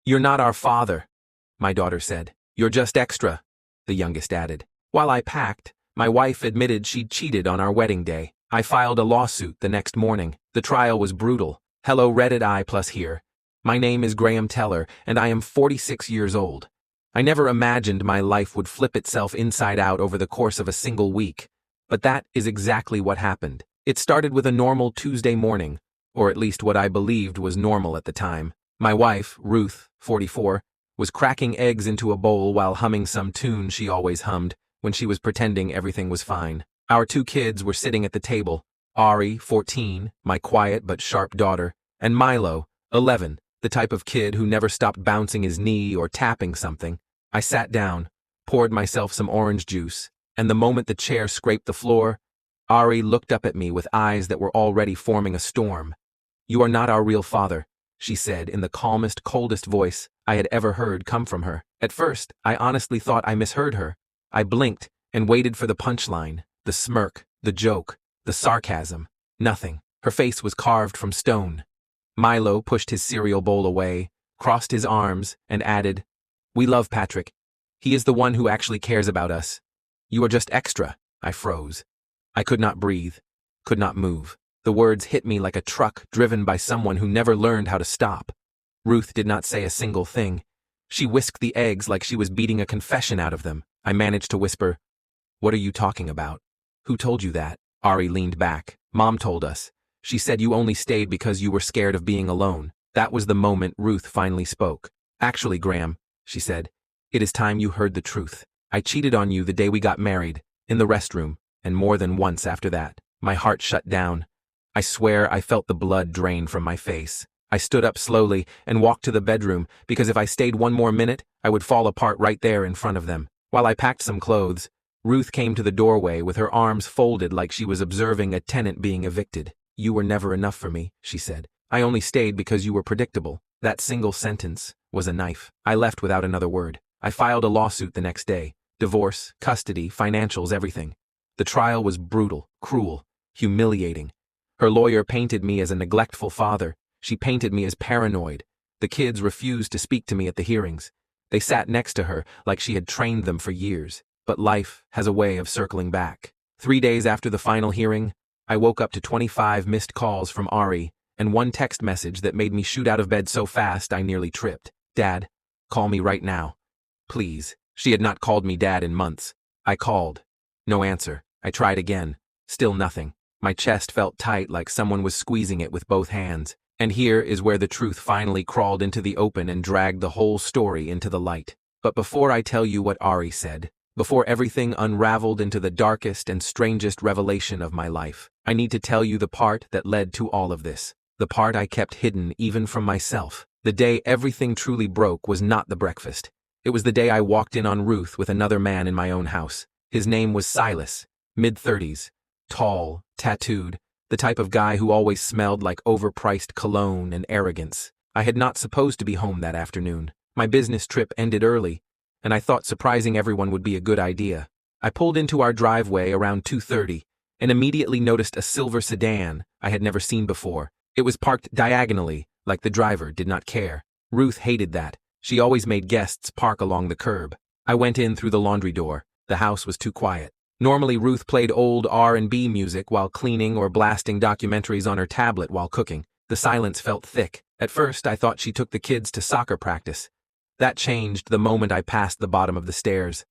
"You're not our father," my daughter said. "You're just extra," the youngest added. While I packed, my wife admitted she'd cheated on our wedding day. I filed a lawsuit the next morning. The trial was brutal. Hello Reddit I+ here. My name is Graham Teller, and I am 46 years old. I never imagined my life would flip itself inside out over the course of a single week. But that is exactly what happened. It started with a normal Tuesday morning, or at least what I believed was normal at the time. My wife, Ruth, 44, was cracking eggs into a bowl while humming some tune she always hummed when she was pretending everything was fine. Our two kids were sitting at the table, Ari, 14, my quiet but sharp daughter, and Milo, 11, the type of kid who never stopped bouncing his knee or tapping something. I sat down, poured myself some orange juice, and the moment the chair scraped the floor, Ari looked up at me with eyes that were already forming a storm. "You are not our real father," she said in the calmest, coldest voice I had ever heard come from her. At first, I honestly thought I misheard her. I blinked and waited for the punchline, the smirk, the joke, the sarcasm. Nothing. Her face was carved from stone. Milo pushed his cereal bowl away, crossed his arms, and added, "We love Patrick. He is the one who actually cares about us. You are just extra." I froze. I could not breathe, could not move. The words hit me like a truck driven by someone who never learned how to stop. Ruth did not say a single thing. She whisked the eggs like she was beating a confession out of them. I managed to whisper, "What are you talking about? Who told you that?" Ari leaned back. "Mom told us. She said you only stayed because you were scared of being alone." That was the moment Ruth finally spoke. "Actually, Graham," she said, "it is time you heard the truth. I cheated on you the day we got married, in the restroom, and more than once after that." My heart shut down. I swear I felt the blood drain from my face. I stood up slowly and walked to the bedroom because if I stayed one more minute, I would fall apart right there in front of them. While I packed some clothes, Ruth came to the doorway with her arms folded like she was observing a tenant being evicted. "You were never enough for me," she said. "I only stayed because you were predictable." That single sentence was a knife. I left without another word. I filed a lawsuit the next day. Divorce, custody, financials, everything. The trial was brutal, cruel, humiliating. Her lawyer painted me as a neglectful father. She painted me as paranoid. The kids refused to speak to me at the hearings. They sat next to her like she had trained them for years. But life has a way of circling back. 3 days after the final hearing, I woke up to 25 missed calls from Ari and one text message that made me shoot out of bed so fast I nearly tripped. "Dad, call me right now. Please." She had not called me dad in months. I called. No answer. I tried again. Still nothing. My chest felt tight like someone was squeezing it with both hands. And here is where the truth finally crawled into the open and dragged the whole story into the light. But before I tell you what Ari said, before everything unraveled into the darkest and strangest revelation of my life, I need to tell you the part that led to all of this. The part I kept hidden even from myself. The day everything truly broke was not the breakfast. It was the day I walked in on Ruth with another man in my own house. His name was Silas, mid-30s, tall, tattooed, the type of guy who always smelled like overpriced cologne and arrogance. I had not supposed to be home that afternoon. My business trip ended early, and I thought surprising everyone would be a good idea. I pulled into our driveway around 2:30 and immediately noticed a silver sedan I had never seen before. It was parked diagonally, like the driver did not care. Ruth hated that. She always made guests park along the curb. I went in through the laundry door. The house was too quiet. Normally Ruth played old R&B music while cleaning or blasting documentaries on her tablet while cooking. The silence felt thick. At first I thought she took the kids to soccer practice. That changed the moment I passed the bottom of the stairs.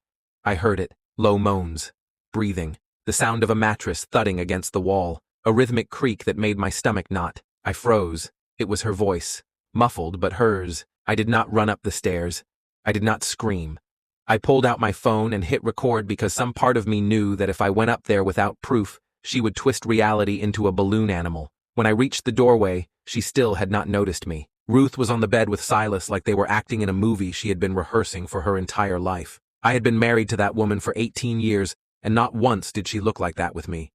I heard it. Low moans. Breathing. The sound of a mattress thudding against the wall. A rhythmic creak that made my stomach knot. I froze. It was her voice. Muffled, but hers. I did not run up the stairs. I did not scream. I pulled out my phone and hit record because some part of me knew that if I went up there without proof, she would twist reality into a balloon animal. When I reached the doorway, she still had not noticed me. Ruth was on the bed with Silas like they were acting in a movie she had been rehearsing for her entire life. I had been married to that woman for 18 years, and not once did she look like that with me.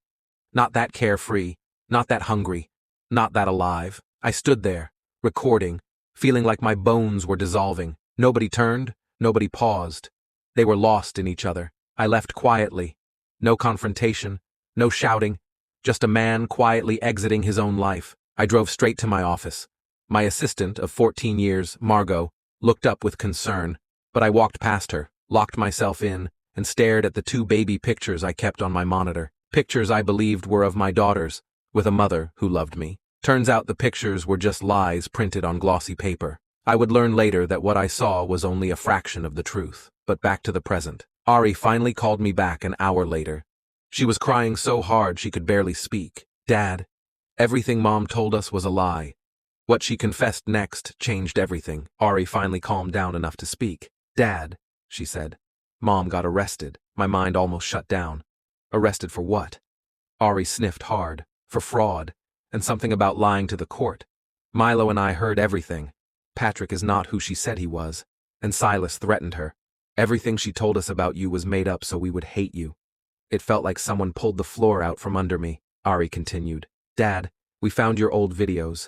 Not that carefree, not that hungry, not that alive. I stood there, recording, feeling like my bones were dissolving. Nobody turned, nobody paused. They were lost in each other. I left quietly. No confrontation, no shouting, just a man quietly exiting his own life. I drove straight to my office. My assistant of 14 years, Margot, looked up with concern, but I walked past her, locked myself in, and stared at the 2 baby pictures I kept on my monitor. Pictures I believed were of my daughters, with a mother who loved me. Turns out the pictures were just lies printed on glossy paper. I would learn later that what I saw was only a fraction of the truth. But back to the present. Ari finally called me back an hour later. She was crying so hard she could barely speak. Dad, everything Mom told us was a lie. What she confessed next changed everything. Ari finally calmed down enough to speak. Dad, she said, Mom got arrested. My mind almost shut down. Arrested for what? Ari sniffed hard. For fraud, and something about lying to the court. Milo and I heard everything. Patrick is not who she said he was, and Silas threatened her. Everything she told us about you was made up so we would hate you. It felt like someone pulled the floor out from under me, Ari continued. Dad, we found your old videos.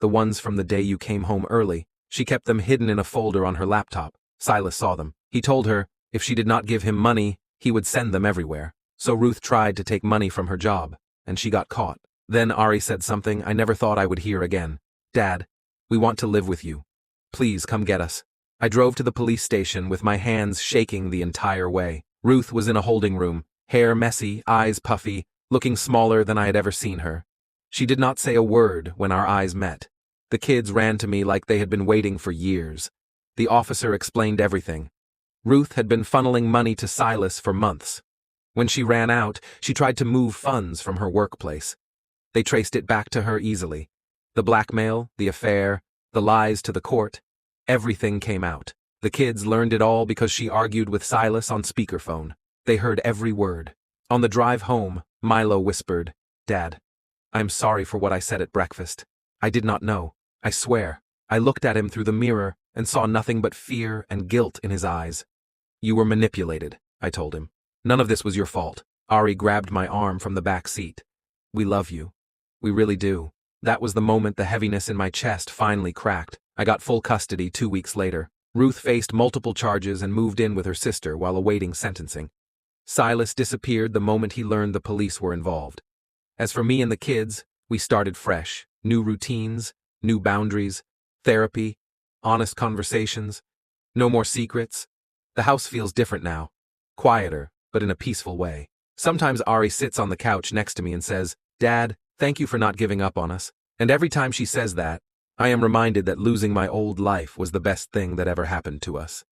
The ones from the day you came home early. She kept them hidden in a folder on her laptop. Silas saw them. He told her, if she did not give him money, he would send them everywhere. So Ruth tried to take money from her job, and she got caught. Then Ari said something I never thought I would hear again. Dad, we want to live with you. Please come get us. I drove to the police station with my hands shaking the entire way. Ruth was in a holding room, hair messy, eyes puffy, looking smaller than I had ever seen her. She did not say a word when our eyes met. The kids ran to me like they had been waiting for years. The officer explained everything. Ruth had been funneling money to Silas for months. When she ran out, she tried to move funds from her workplace. They traced it back to her easily. The blackmail, the affair, the lies to the court, everything came out. The kids learned it all because she argued with Silas on speakerphone. They heard every word. On the drive home, Milo whispered, Dad, I'm sorry for what I said at breakfast. I did not know. I swear. I looked at him through the mirror and saw nothing but fear and guilt in his eyes. You were manipulated, I told him. None of this was your fault. Ari grabbed my arm from the back seat. We love you. We really do. That was the moment the heaviness in my chest finally cracked. I got full custody 2 weeks later. Ruth faced multiple charges and moved in with her sister while awaiting sentencing. Silas disappeared the moment he learned the police were involved. As for me and the kids, we started fresh. New routines, new boundaries, therapy, honest conversations. No more secrets. The house feels different now. Quieter, but in a peaceful way. Sometimes Ari sits on the couch next to me and says, Dad, thank you for not giving up on us. And every time she says that, I am reminded that losing my old life was the best thing that ever happened to us.